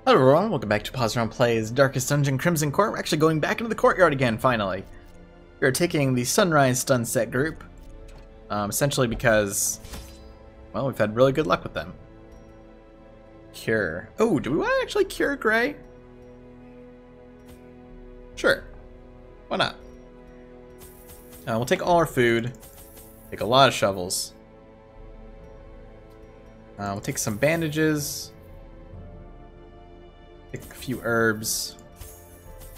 Hello everyone, welcome back to Positron Plays Darkest Dungeon Crimson Court. We're actually going back into the courtyard again, finally. We're taking the Sunrise Sunset group, essentially because, well, we've had really good luck with them. Cure. Oh, do we want to actually cure Gray? Sure. Why not? We'll take all our food, take a lot of shovels. We'll take some bandages. Take a few herbs,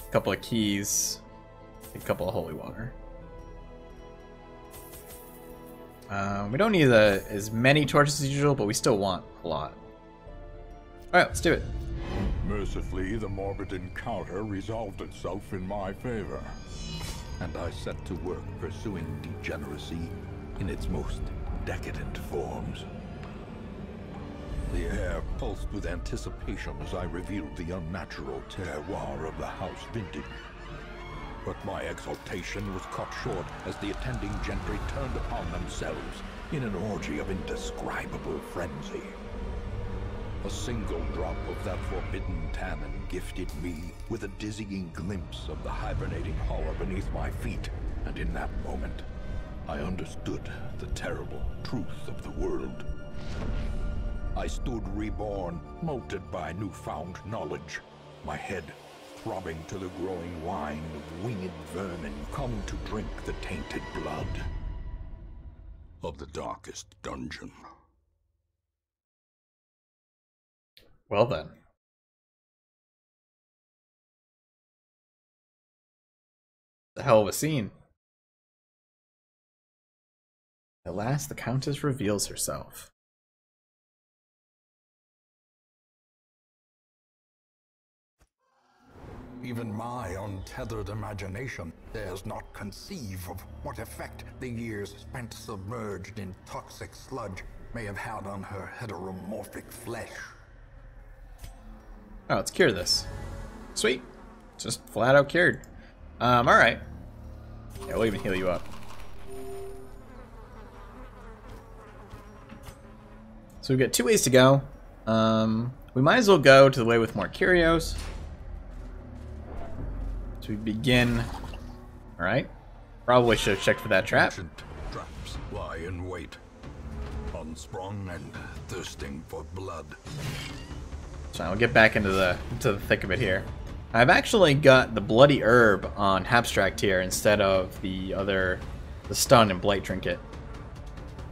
a couple of keys, a couple of holy water. We don't need as many torches as usual, but we still want a lot. Alright, let's do it. Mercifully, the morbid encounter resolved itself in my favor, and I set to work pursuing degeneracy in its most decadent forms. The air pulsed with anticipation as I revealed the unnatural terroir of the house vintage. But my exultation was cut short as the attending gentry turned upon themselves in an orgy of indescribable frenzy. A single drop of that forbidden tannin gifted me with a dizzying glimpse of the hibernating horror beneath my feet, and in that moment, I understood the terrible truth of the world. I stood reborn, molded by newfound knowledge, my head throbbing to the growing wine of winged vermin come to drink the tainted blood of the darkest dungeon. Well then. The hell of a scene. At last, the Countess reveals herself. Even my untethered imagination dares not conceive of what effect the years spent submerged in toxic sludge may have had on her heteromorphic flesh. Oh, let's cure this. Sweet. Just flat out cured. Alright. Yeah, we'll even heal you up. So we've got 2 ways to go. We might as well go to the way with more curios. So we begin. Alright. Probably should have checked for that trap. Ancient traps lie in wait, unsprung and thirsting for blood. So I'll get back into the thick of it here. I've actually got the bloody herb on Abstract here instead of the stun and blight trinket.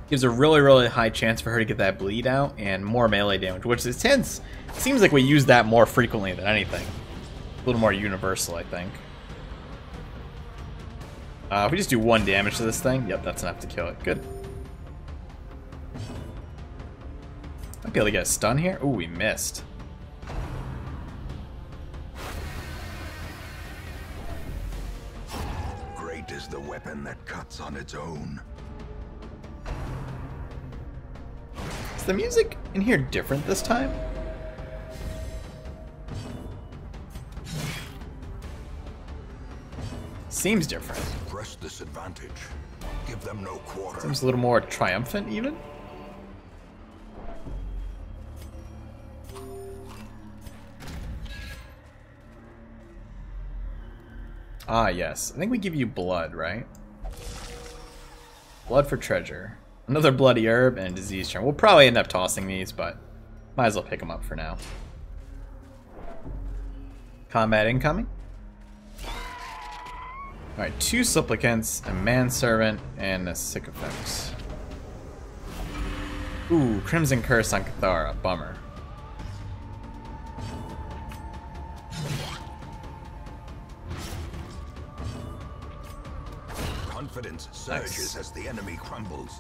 Gives a really high chance for her to get that bleed out and more melee damage, which it seems like we use that more frequently than anything. A little more universal, I think. If we just do 1 damage to this thing, yep, that's enough to kill it. Good. Might be able to get a stun here. Ooh, we missed. Great is the weapon that cuts on its own. Is the music in here different this time? Seems different. Press this advantage. Give them no quarter. Seems a little more triumphant, even. Ah, yes. I think we give you blood, right? Blood for treasure. Another bloody herb and a disease charm. We'll probably end up tossing these, but might as well pick them up for now. Combat incoming. Alright, 2 supplicants, a manservant, and a sycophant. Ooh, Crimson Curse on Cathara. Bummer. Confidence surges as the enemy crumbles.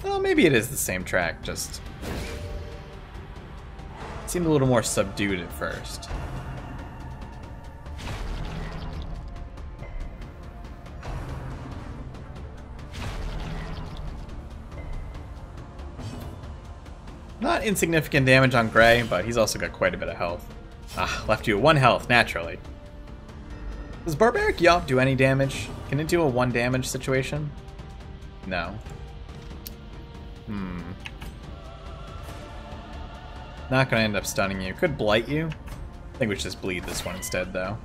Well, maybe it is the same track, just it seemed a little more subdued at first. Not insignificant damage on Gray, but he's also got quite a bit of health. Ah, left you at 1 health, naturally. Does Barbaric Yelp do any damage? Can it do a 1 damage situation? No. Not gonna end up stunning you. Could blight you. I think we should just bleed this one instead, though.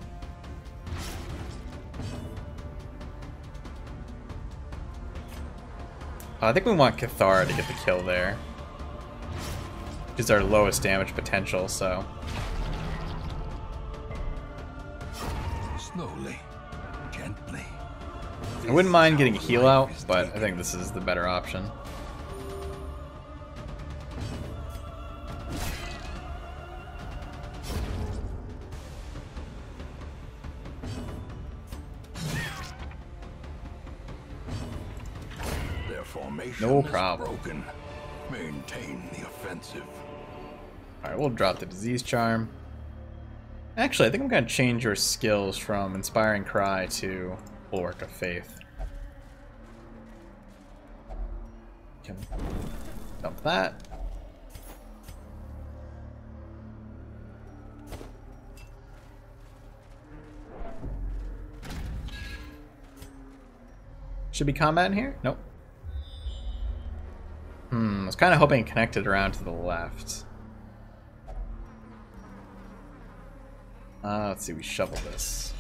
I think we want Cathara to get the kill there. Which is our lowest damage potential, so. Slowly, gently. I wouldn't mind getting a heal out, but I think this is the better option. No problem. Broken. Maintain the offensive. Alright, we'll drop the disease charm. Actually, I think I'm going to change your skills from Inspiring Cry to Bulwark of Faith. Can dump that. Should be combat in here? Nope. I was kind of hoping it connected around to the left. Let's see, we shovel this.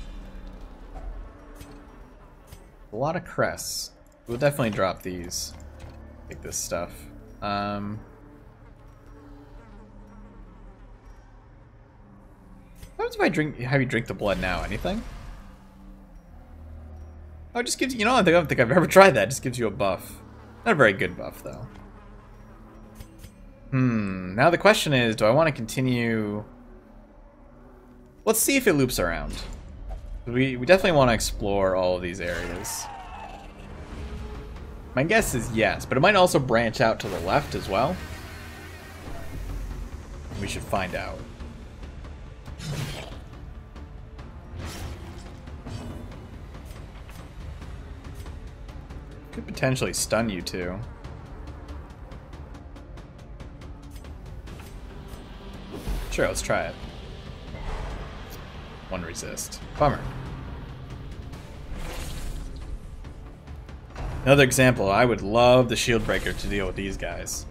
A lot of crests. We'll definitely drop these. Take this stuff. What happens if I have you drink the blood now? Anything? Oh, it just gives you, I don't think I've ever tried that. It just gives you a buff. Not a very good buff, though. Now the question is, do I want to continue? Let's see if it loops around. We definitely want to explore all of these areas. My guess is yes, but it might also branch out to the left as well. We should find out. Could potentially stun you too. Sure, let's try it. One resist. Bummer. Another example, I would love the shield breaker to deal with these guys.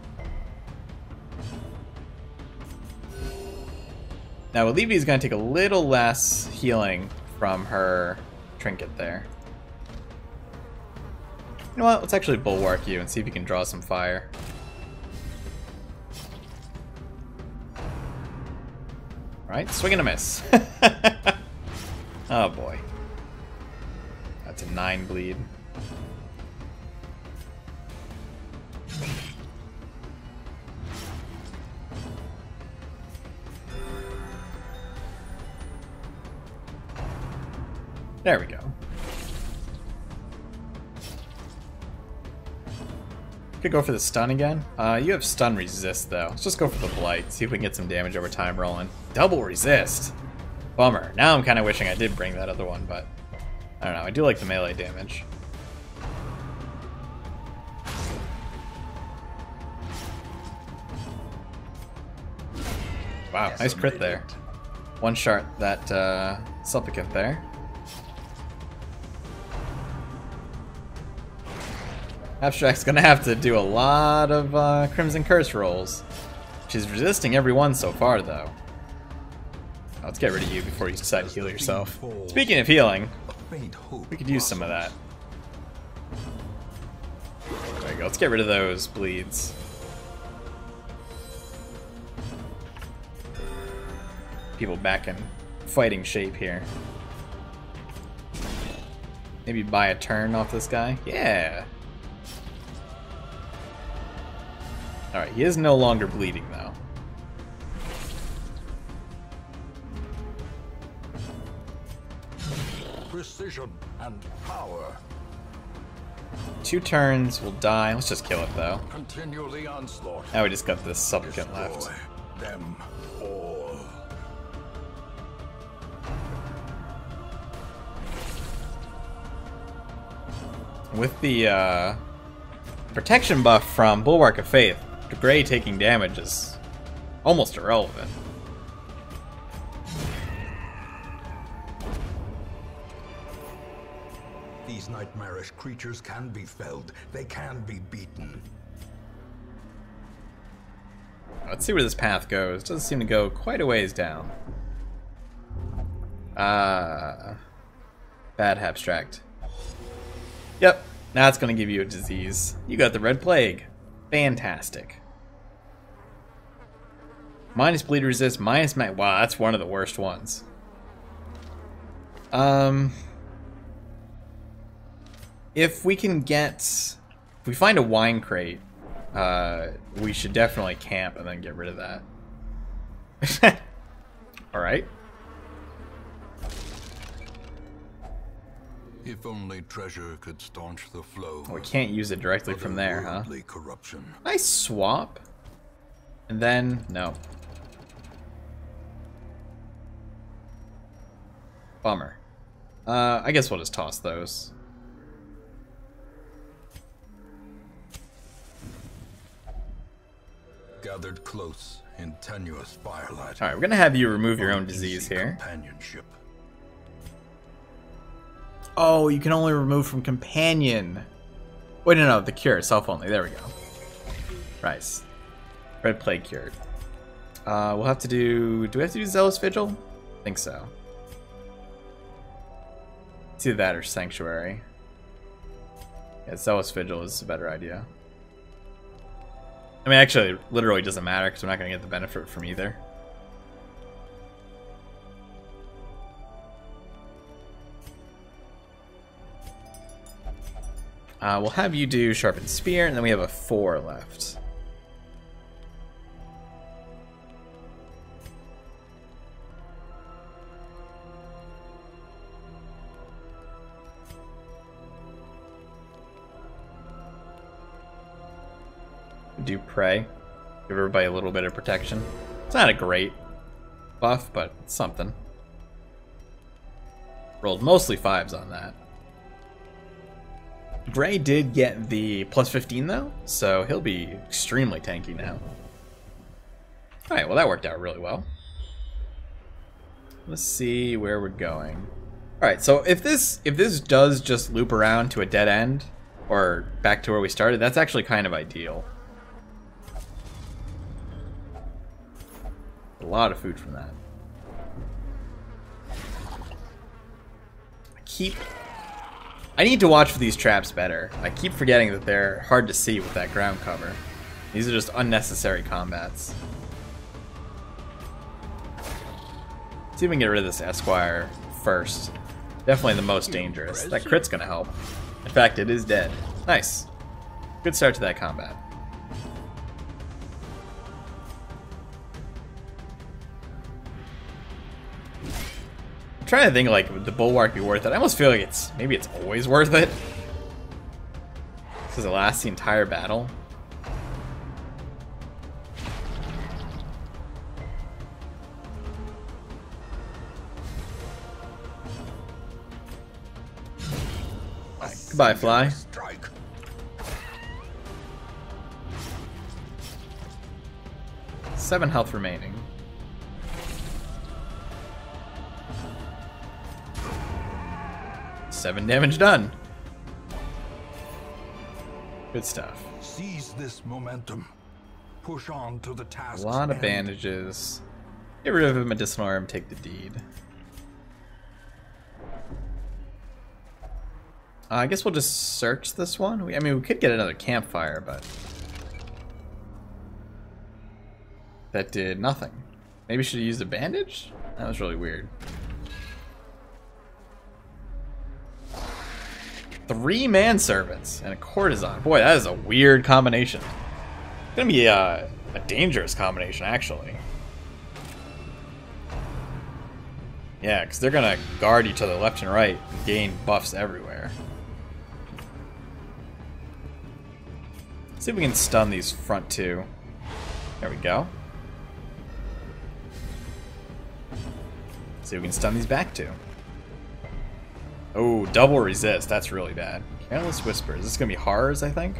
Now, Olivia's going to take a little less healing from her trinket there. You know what? Let's actually bulwark you and see if you can draw some fire. Alright, swing and a miss. Oh boy. That's a 9 bleed. There we go. Could go for the stun again. You have stun resist though. Let's just go for the blight. See if we can get some damage over time rolling. Double resist. Bummer. Now I'm kind of wishing I did bring that other one, but I don't know. I do like the melee damage. Wow, nice crit there. One shot that supplicant there. Abstract's gonna have to do a lot of Crimson Curse rolls. She's resisting every one so far, though. Let's get rid of you before you decide to heal yourself. Speaking of healing, we could use some of that. There you go. Let's get rid of those bleeds. People back in fighting shape here. Maybe buy a turn off this guy? Yeah! Alright, he is no longer bleeding, though. Precision and power. 2 turns, we'll die. Let's just kill it, though. Continue the onslaught. Now we just got this supplicant left. Them all. With the protection buff from Bulwark of Faith, Gray taking damage is almost irrelevant. These nightmarish creatures can be felled. They can be beaten. Let's see where this path goes. Doesn't seem to go quite a ways down. Bad abstract. Yep, now it's going to give you a disease. You got the Red Plague. Fantastic. Minus bleed resist, minus wow, that's one of the worst ones. If we can get, if we find a wine crate, we should definitely camp and then get rid of that. Alright. If only treasure could staunch the flow. We can't use it directly from there, huh? Corruption. Nice swap. And then, no. Bummer. I guess we'll just toss those. Gathered close in tenuous firelight. Alright, we're gonna have you remove your own disease here. Companionship. Oh, you can only remove from companion. Wait, no, the cure, self only. There we go. Nice. Red Plague cured. We'll have to do we have to do Zealous Vigil? I think so. It's either that or Sanctuary. Yeah, Zealous Vigil is a better idea. I mean, actually, it literally doesn't matter because we're not going to get the benefit from either. We'll have you do Sharpened Spear, and then we have a 4 left. Do Pray. Give everybody a little bit of protection. It's not a great buff, but it's something. Rolled mostly 5s on that. Gray did get the plus 15 though, so he'll be extremely tanky now. Alright, well that worked out really well. Let's see where we're going. Alright, so if this does just loop around to a dead end, or back to where we started, that's actually kind of ideal. A lot of food from that. I need to watch for these traps better. I keep forgetting that they're hard to see with that ground cover. These are just unnecessary combats. Let's see if we can get rid of this Esquire first. Definitely the most dangerous. That crit's gonna help. In fact, it is dead. Nice. Good start to that combat. I'm trying to think, like, would the Bulwark be worth it? I almost feel like maybe it's always worth it. Does it last the entire battle? Goodbye, Fly. 7 health remaining. Seven damage done. Good stuff. Seize this momentum. Push on to the task. A lot of bandages. Get rid of a medicinal herb, take the deed. I guess we'll just search this one. I mean, we could get another campfire, but that did nothing. Maybe we should have used a bandage? That was really weird. 3 manservants and a courtesan. Boy, that is a weird combination. It's gonna be a dangerous combination, actually. Yeah, because they're gonna guard each other left and right and gain buffs everywhere. Let's see if we can stun these front 2. There we go. See if we can stun these back 2. Oh, double resist. That's really bad. Careless Whispers. This is going to be horrors, I think.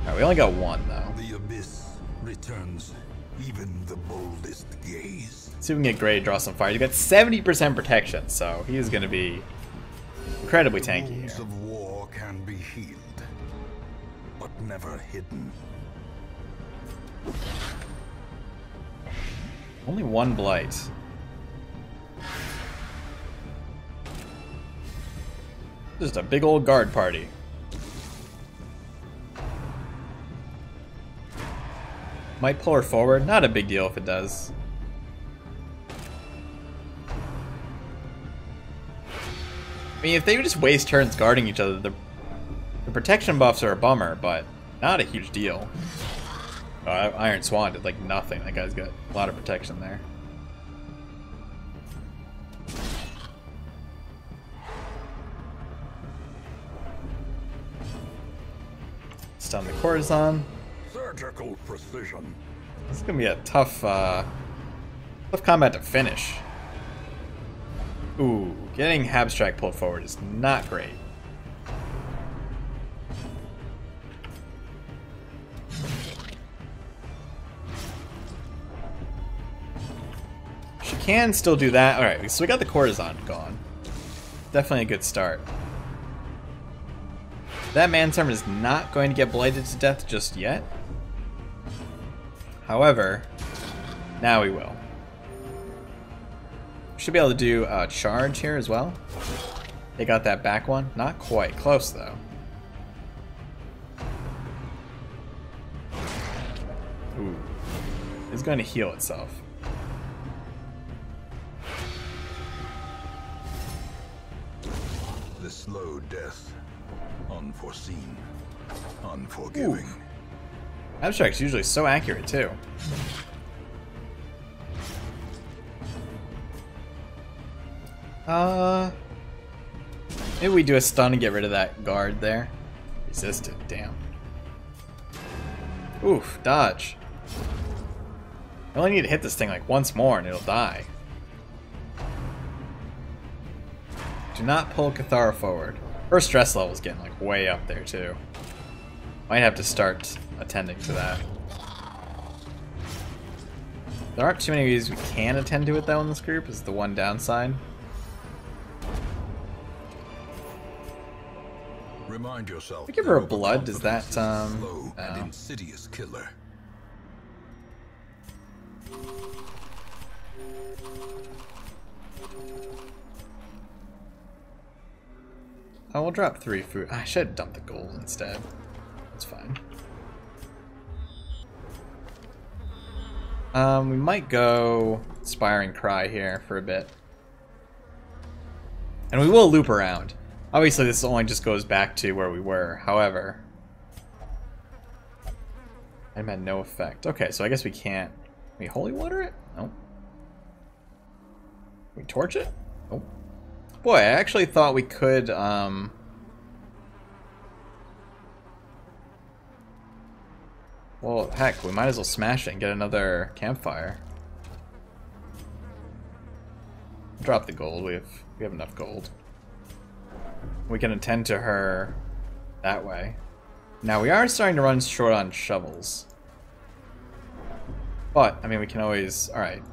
Alright, we only got 1, though. The abyss returns even the boldest gaze. See if we can get Gray to draw some fire. You got 70% protection, so he is going to be incredibly tanky here. The wounds of war can be healed, but never hidden. Only one blight. Just a big old guard party. Might pull her forward. Not a big deal if it does. I mean, if they would just waste turns guarding each other, the protection buffs are a bummer, but not a huge deal. Iron Swan did like nothing. That guy's got a lot of protection there. Stun the courtesan. Surgical precision. This is gonna be a tough combat to finish. Ooh, getting Abstract pulled forward is not great. She can still do that. Alright, so we got the courtesan gone. Definitely a good start. That manservant is not going to get blighted to death just yet. However, now we will. Should be able to do a charge here as well. They got that back one. Not quite. Close, though. Ooh. It's going to heal itself. The slow death. Unforeseen. Unforgiving. Ooh. Abstract's usually so accurate, too. Maybe we do a stun and get rid of that guard there. Resisted, damn. Oof, dodge. I only need to hit this thing like once more and it'll die. Do not pull Cathara forward. Her stress level's getting like way up there too. Might have to start attending to that. There aren't too many ways we can attend to it though in this group, is the one downside. Remind yourself. We give her a blood, does that slow and insidious killer. Oh, we'll drop 3 food. I should dump the gold instead. That's fine. We might go Inspiring Cry here for a bit. And we will loop around. Obviously, this only just goes back to where we were. However, item had no effect. Okay, so I guess we can't. Can we holy water it? Nope. Can we torch it? Nope. Boy, I actually thought we could. Well, heck, we might as well smash it and get another campfire. Drop the gold. We have enough gold. We can attend to her that way. Now we are starting to run short on shovels. But, I mean, we can always... Alright,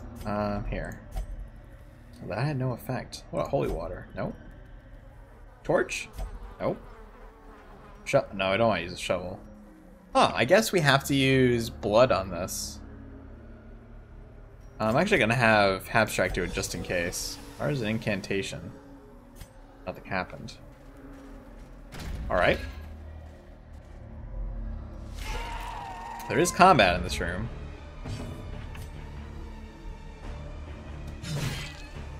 here. Well, that had no effect. What, holy water? Nope. Torch? Nope. No, I don't want to use a shovel. Huh, I guess we have to use blood on this. I'm actually going to have Abstract do it just in case. Or is an incantation? Nothing happened. Alright. There is combat in this room.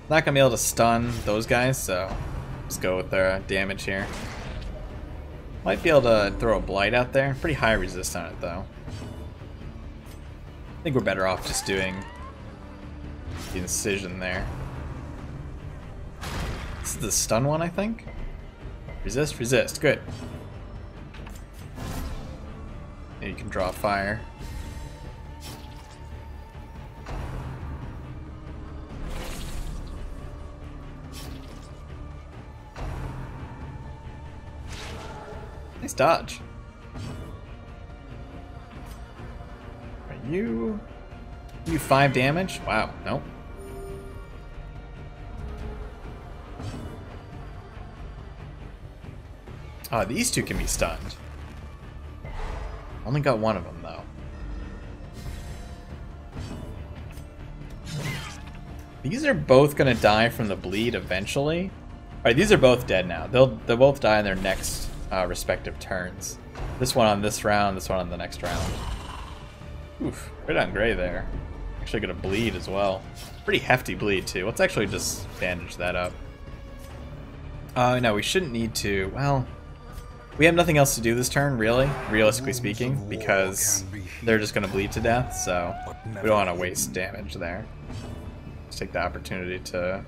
Not gonna be able to stun those guys, so let's go with their damage here. Might be able to throw a blight out there. Pretty high resist on it though. I think we're better off just doing the incision there. This is the stun one, I think. Resist, resist. Good. And you can draw fire. Nice dodge. Are you 5 damage? Wow, nope. Oh, these two can be stunned. Only got one of them, though. These are both gonna die from the bleed eventually. Alright, these are both dead now. They'll both die in their next respective turns. This one on this round, this one on the next round. Oof, right on Gray there. Actually gonna bleed as well. Pretty hefty bleed too. Let's actually just bandage that up. No, we shouldn't need to. Well, we have nothing else to do this turn, really, realistically speaking, because they're just gonna bleed to death, so we don't want to waste damage there. Let's take the opportunity to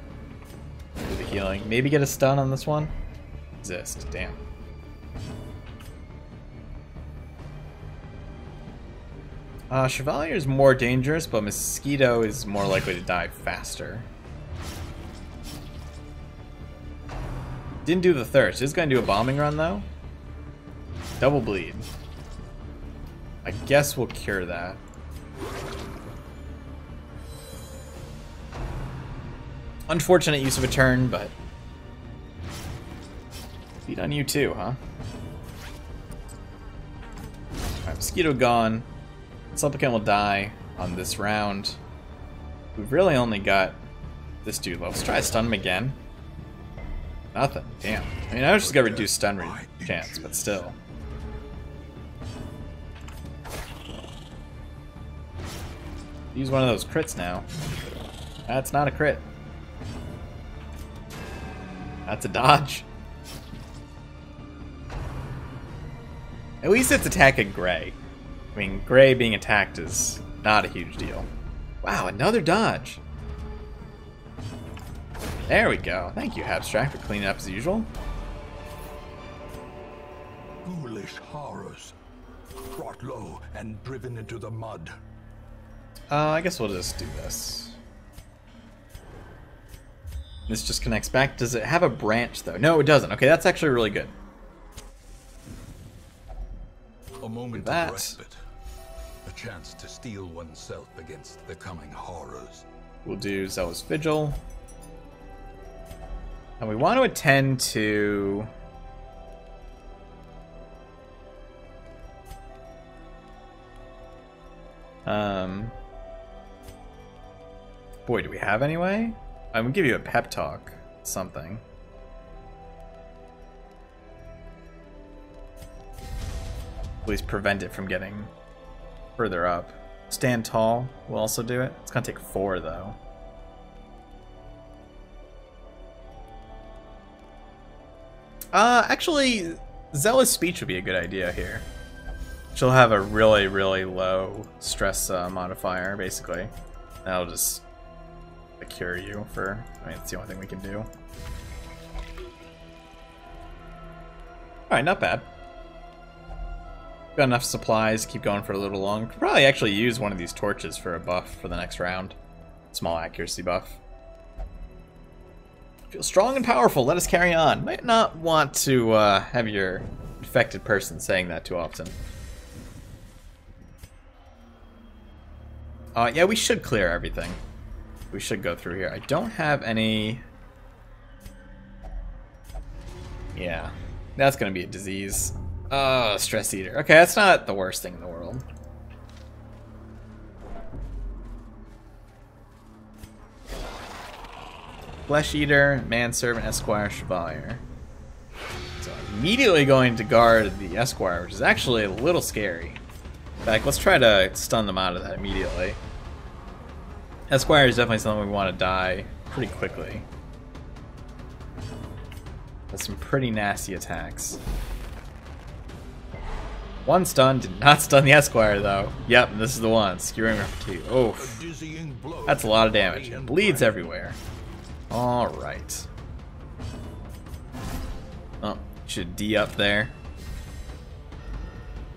do the healing. Maybe get a stun on this one? Exist, damn. Chevalier is more dangerous, but Mosquito is more likely to die faster. Didn't do the thirst. Is going to do a bombing run, though. Double bleed. I guess we'll cure that. Unfortunate use of a turn, but... Bleed on you too, huh? Alright, Mosquito gone. Supplicant will die on this round. We've really only got this dude left. Let's try to stun him again. Nothing. Damn. I mean, I was just gonna reduce stun chance, but still. Use one of those crits now. That's not a crit. That's a dodge. At least it's attacking Gray. I mean, Gray being attacked is not a huge deal. Wow, another dodge. There we go. Thank you, Abstract, for cleaning up as usual. Foolish horrors, brought low and driven into the mud. I guess we'll just do this. This just connects back. Does it have a branch, though? No, it doesn't. Okay, that's actually really good. A moment of respite. A chance to steel oneself against the coming horrors. We'll do Zealous Vigil. And we want to attend to... Boy, do we have any way? I'm gonna give you a pep talk. Something. At least prevent it from getting further up. Stand tall will also do it. It's gonna take 4 though. Actually, Zealous Speech would be a good idea here. She'll have a really, really low stress modifier, basically. That'll just cure you for, I mean, it's the only thing we can do. Alright, not bad. Got enough supplies, keep going for a little long. Could probably actually use one of these torches for a buff for the next round. Small accuracy buff. Feel strong and powerful, let us carry on. Might not want to have your infected person saying that too often. Yeah, we should clear everything. We should go through here. I don't have any... Yeah, that's gonna be a disease. Oh, Stress Eater. Okay, that's not the worst thing in the world. Flesh Eater, Manservant, Esquire, Chevalier. So I'm immediately going to guard the Esquire, which is actually a little scary. In fact, let's try to stun them out of that immediately. Esquire is definitely something we want to die pretty quickly. That's some pretty nasty attacks. One stun, did not stun the Esquire though. Yep, this is the one. Skewering Repertoire. Oh, that's a lot of damage. It bleeds everywhere. Alright. Oh, should D up there.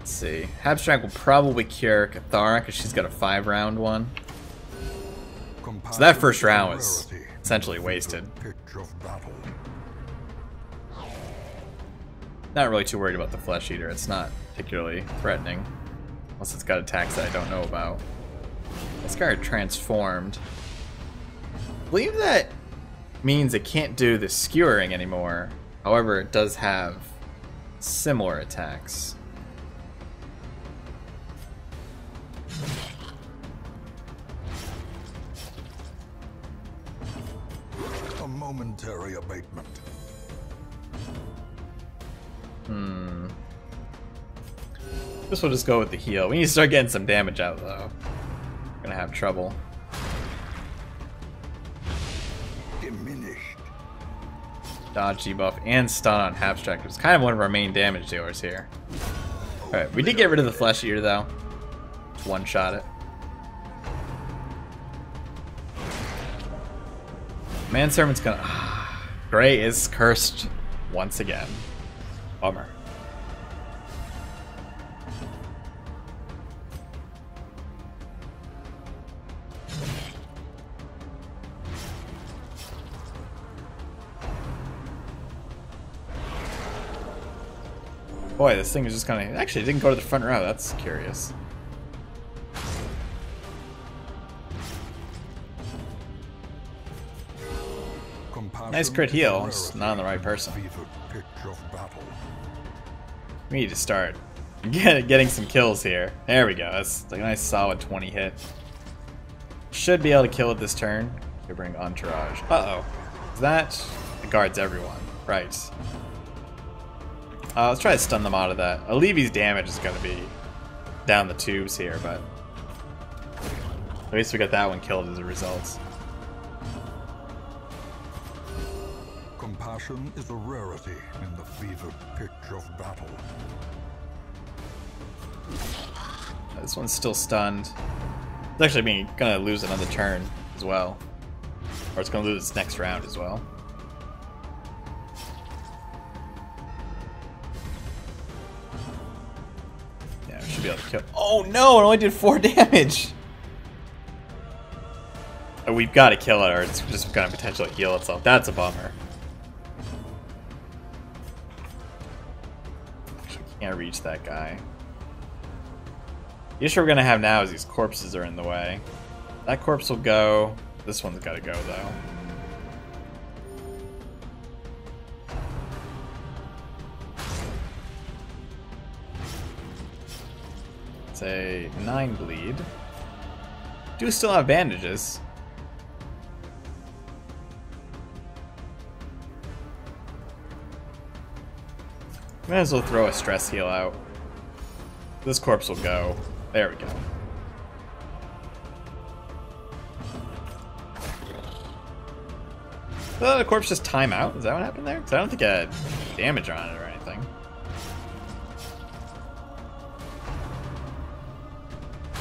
Let's see. Abstract will probably cure Cathara because she's got a 5-round one. So that first round was essentially wasted. Not really too worried about the Flesh Eater. It's not particularly threatening. Unless it's got attacks that I don't know about. This guy transformed. I believe that means it can't do the skewering anymore. However, it does have similar attacks. momentary abatement. This will just go with the heal. We need to start getting some damage out, though. We're gonna have trouble. Diminished. Dodge debuff and stun on Abstract. It's kind of one of our main damage dealers here. Alright, we did get rid of the Flesh Eater, though. Just one-shot it. Manservant's gonna... Gray is cursed once again. Bummer. Boy, this thing is just gonna... Actually, it didn't go to the front row. That's curious. Nice crit heal. It's not on the right person. We need to start getting some kills here. There we go. That's like a nice solid 20 hit. Should be able to kill it this turn. We bring Entourage. Uh-oh. Is that... It guards everyone. Right. Let's try to stun them out of that. Alivi's damage is going to be down the tubes here, but at least we got that one killed as a result. Compassion is a rarity in the fevered pitch of battle. This one's still stunned. It's actually gonna lose another turn as well, or it's gonna lose its next round as well. Be able to kill. Oh no, it only did 4 damage. Oh, we've got to kill it or it's just going to potentially heal itself. That's a bummer. Actually, can't reach that guy. The issue we're going to have now is these corpses are in the way. That corpse will go. This one's got to go though. A 9 bleed. Do still have bandages. Might as well throw a stress heal out. This corpse will go. There we go. Did the corpse just time out? Is that what happened there? Because I don't think I had damage on it or anything.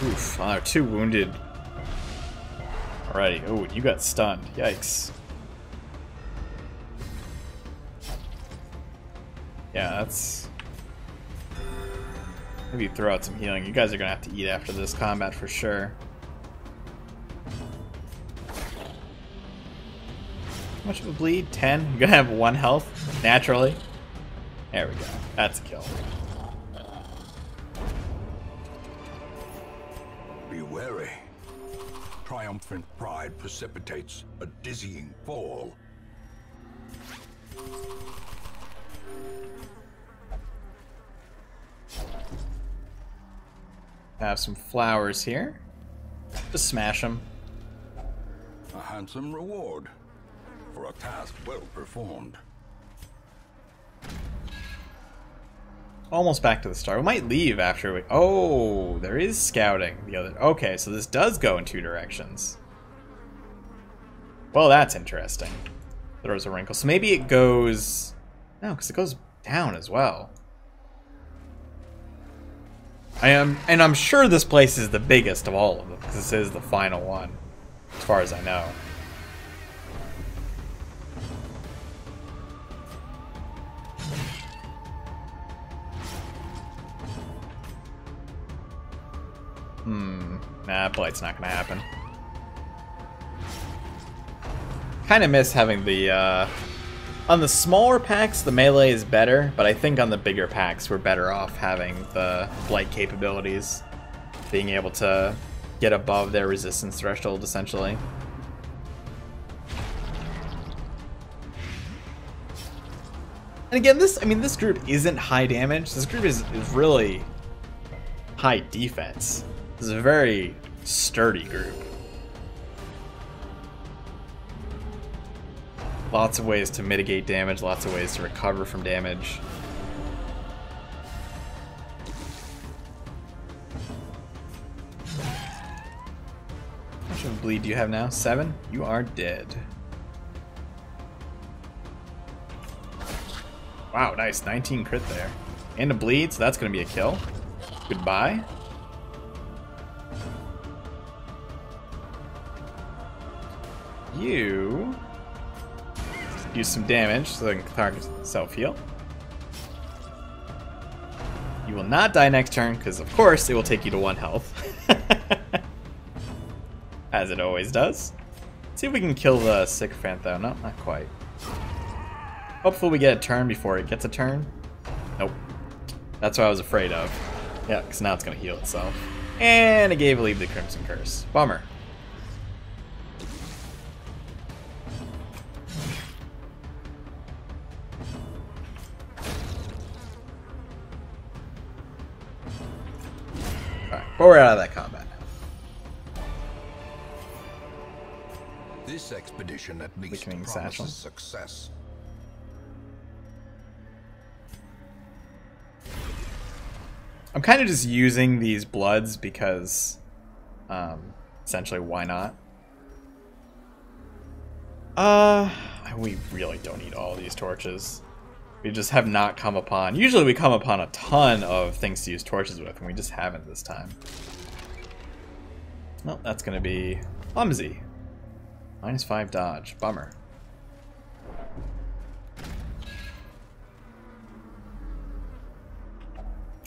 Oof, they're 2 wounded already. Oh, you got stunned. Yikes. Yeah, that's... Maybe throw out some healing. You guys are gonna have to eat after this combat for sure. How much of a bleed? 10? You're gonna have 1 health, naturally. There we go. That's a kill. Be wary. Triumphant pride precipitates a dizzying fall. Have some flowers here. Just smash them. A handsome reward for a task well performed. Almost back to the start. We might leave after we... Oh, there is scouting. The other... Okay, so this does go in 2 directions. Well, that's interesting. Throws a wrinkle. So maybe it goes... No, because it goes down as well. And I'm sure this place is the biggest of all of them, because this is the final one, as far as I know. Nah, Blight's not gonna happen. Kinda miss having the, on the smaller packs, the melee is better, but I think on the bigger packs, we're better off having the Blight capabilities. Being able to get above their resistance threshold, essentially. And again, this group isn't high damage. This group is really high defense. This is a very sturdy group. Lots of ways to mitigate damage, lots of ways to recover from damage. How much of a bleed do you have now? 7? You are dead. Wow, nice. 19 crit there. And a bleed, so that's going to be a kill. Goodbye. You use some damage so that Cathara can self-heal. You will not die next turn, because of course it will take you to 1 health. As it always does. Let's see if we can kill the Sycophant though. No, not quite. Hopefully we get a turn before it gets a turn. Nope. That's what I was afraid of. Yeah, because now it's going to heal itself. And it gave Alib the Crimson Curse. Bummer. Alright, but we're out of that combat now. This expedition at least Weakening promises Satchel. success. I'm kind of just using these bloods because, essentially, why not? We really don't need all these torches. We just have not come upon... Usually we come upon a ton of things to use torches with, and we just haven't this time. Well, that's going to be clumsy. -5 dodge. Bummer.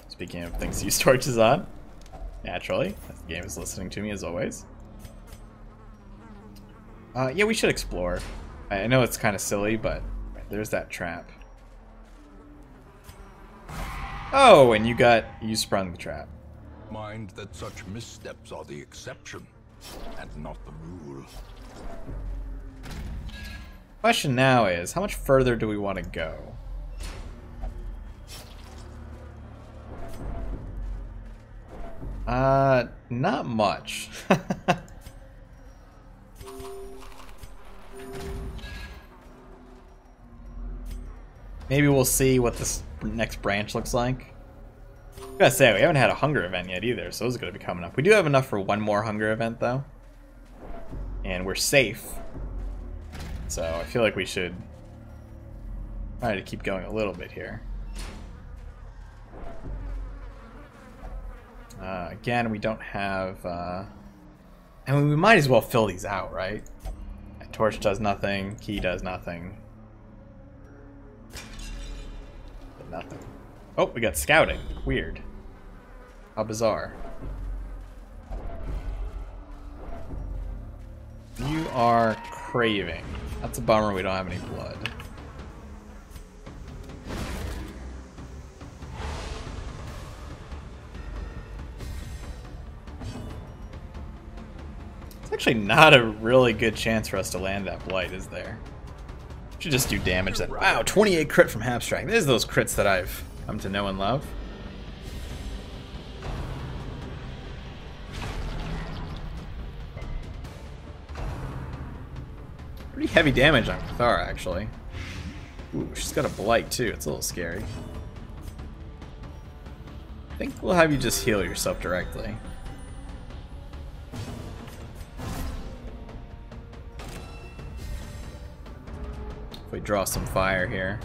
Speaking of things to use torches on, naturally, as the game is listening to me as always. Yeah, we should explore. I know it's kind of silly, but there's that trap. Oh, and you sprung the trap. Mind that such missteps are the exception, and not the rule. Question now is, how much further do we want to go? Not much. Maybe we'll see what this next branch looks like. I gotta say, we haven't had a hunger event yet either, so those are gonna be coming up. We do have enough for 1 more hunger event though. And we're safe. So I feel like we should try to keep going a little bit here. Again, we don't have... I mean, we might as well fill these out, right? Torch does nothing, key does nothing. Nothing. Oh, we got scouting. Weird. How bizarre. You are craving. That's a bummer we don't have any blood. It's actually not a really good chance for us to land that blight, is there? Should just do damage then. Wow, 28 crit from Abstract. There's those crits that I've come to know and love. Pretty heavy damage on Cathara, actually. Ooh, she's got a blight too. It's a little scary. I think we'll have you just heal yourself directly. We draw some fire here.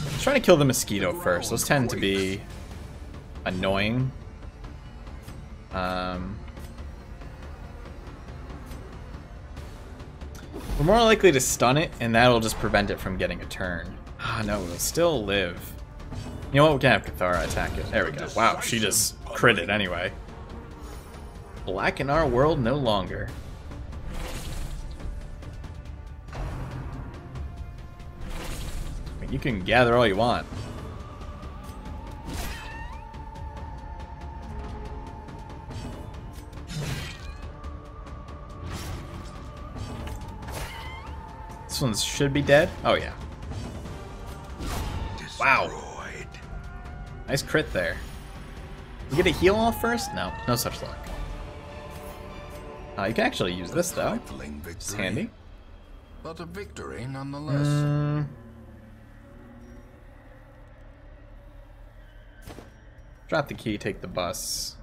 Let's try to kill the mosquito first. Those tend to be annoying. We're more likely to stun it, and that'll just prevent it from getting a turn. Ah, no, it'll still live. You know what? We can have Cathara attack it. There we go. Wow, she just critted anyway. Black in our world no longer. I mean, you can gather all you want. This one should be dead. Oh, yeah. Wow. Nice crit there. We get a heal off first? No, no such luck. You can actually use this though. It's handy. But a victory nonetheless. Drop the key, take the bus.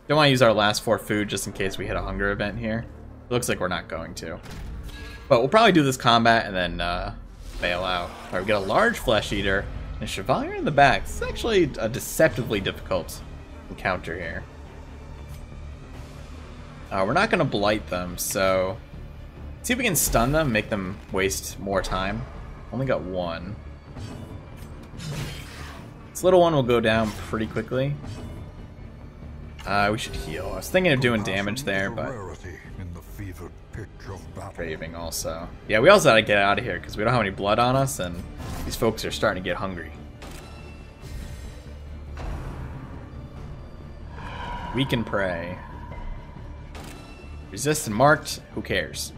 Don't want to use our last 4 food just in case we hit a hunger event here. It looks like we're not going to. But we'll probably do this combat and then bail out. Alright, we got a large flesh eater and a chevalier in the back. This is actually a deceptively difficult encounter here. We're not going to blight them, so see if we can stun them, make them waste more time. Only got 1. This little one will go down pretty quickly. We should heal. I was thinking of doing damage there, but craving also. Yeah, we also gotta get out of here because we don't have any blood on us, and these folks are starting to get hungry. Weak and pray. Resist and marked. Who cares?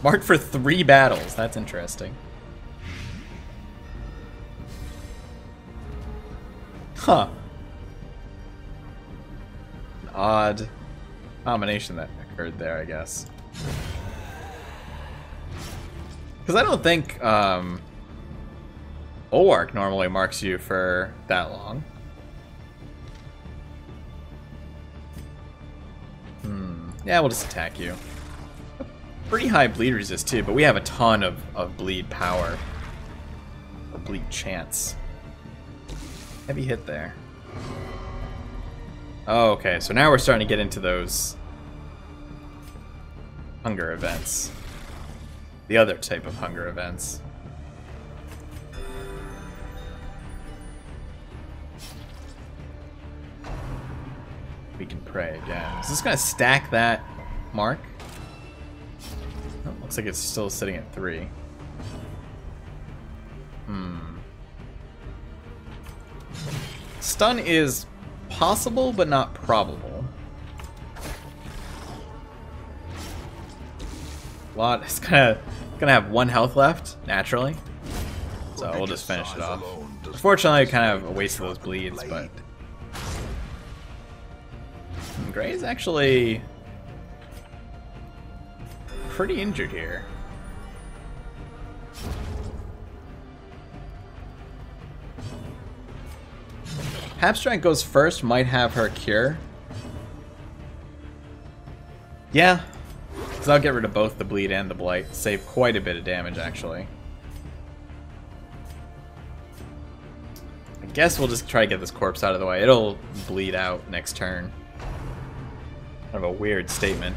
Marked for 3 battles. That's interesting. Huh. An odd combination that occurred there, I guess. Because I don't think Bulwark normally marks you for that long. Yeah, we'll just attack you. Pretty high bleed resist too, but we have a ton of bleed power. Or bleed chance. Heavy hit there. Oh, okay, so now we're starting to get into those hunger events. The other type of hunger events. We can pray again. Is this gonna stack that mark? Oh, looks like it's still sitting at 3. Stun is possible, but not probable. It's gonna have 1 health left, naturally. So we'll just finish it off. Unfortunately, kind of a waste of those bleeds, but Gray is actually pretty injured here. Abstract goes first, might have her cure. Yeah, because I'll get rid of both the bleed and the blight. Save quite a bit of damage, actually. I guess we'll just try to get this corpse out of the way. It'll bleed out next turn. Kind of a weird statement.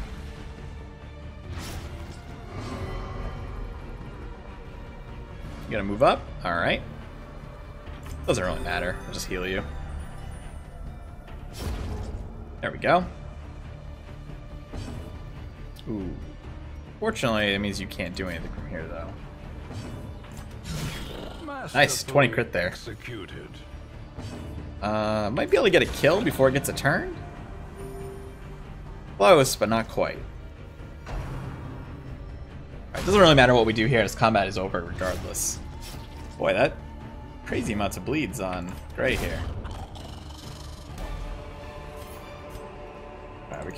You gonna move up? Alright. Doesn't really matter. I'll just heal you. There we go. Ooh. Fortunately, it means you can't do anything from here, though. Nice, 20 crit there. Might be able to get a kill before it gets a turn? Close, but not quite. Alright, doesn't really matter what we do here, this combat is over regardless. Boy, that crazy amounts of bleeds on Gray here. Alright, we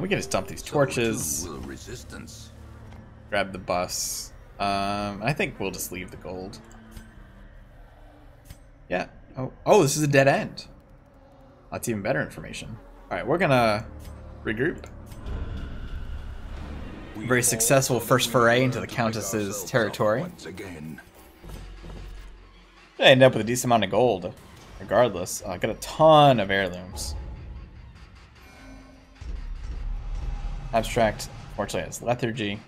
can just dump these torches. Grab the bus. I think we'll just leave the gold. Yeah. Oh, this is a dead end. That's even better information. Alright, we're gonna regroup. Very successful first foray into the Countess's territory. I end up with a decent amount of gold, regardless. I got a ton of heirlooms. Abstract, fortunately, has lethargy.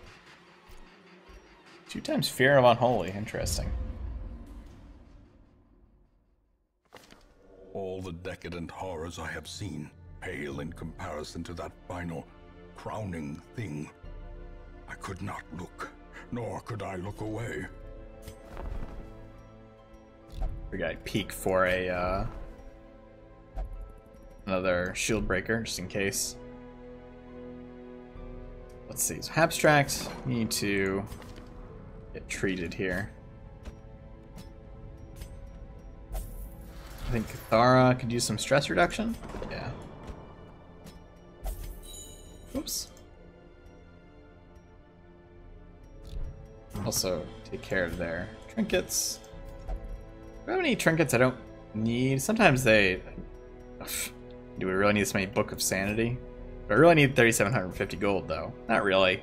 2 times fear of unholy. Interesting. All the decadent horrors I have seen pale in comparison to that final, crowning thing. I could not look, nor could I look away. We got to peek for a another shield breaker, just in case. Let's see. So abstract, we need to get treated here. I think Cathara could use some stress reduction. Yeah. Oops. Also, take care of their trinkets. Do I have any trinkets I don't need? Sometimes they... Ugh. Do we really need this many Book of Sanity? Do I really need 3,750 gold, though? Not really.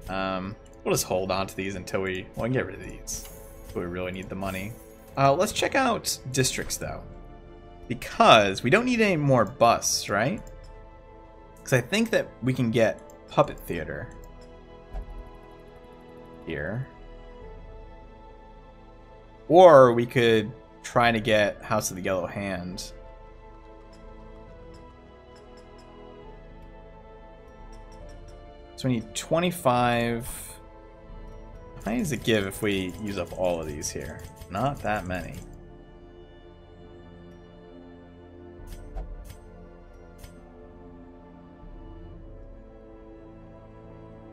We'll just hold on to these until we... Well, we can get rid of these. We really need the money. Let's check out districts, though. Because we don't need any more busts, right? Because I think that we can get Puppet Theater here. Or we could try to get House of the Yellow Hand. So we need 25... How many does it give if we use up all of these here? Not that many.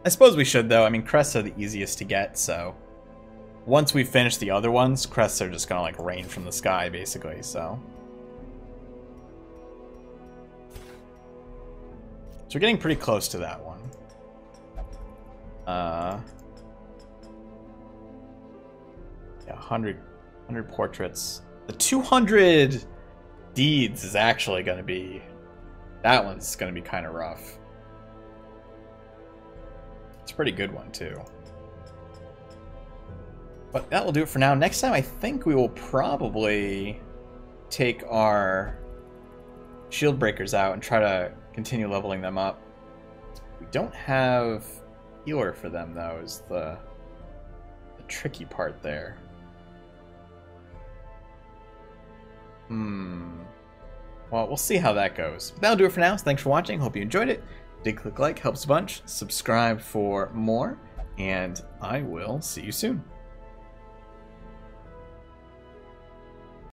I suppose we should, though. I mean, crests are the easiest to get, so... Once we finish the other ones, crests are just gonna, like, rain from the sky, basically, so... So we're getting pretty close to that one. Yeah, 100 portraits. The 200 deeds is actually going to be... That one's going to be kind of rough. It's a pretty good one, too. But that will do it for now. Next time, I think we will probably take our shield breakers out and try to continue leveling them up. We don't have healer for them, though, is the tricky part there. Well, we'll see how that goes. But that'll do it for now. So thanks for watching. Hope you enjoyed it. Did click like, helps a bunch. Subscribe for more, and I will see you soon.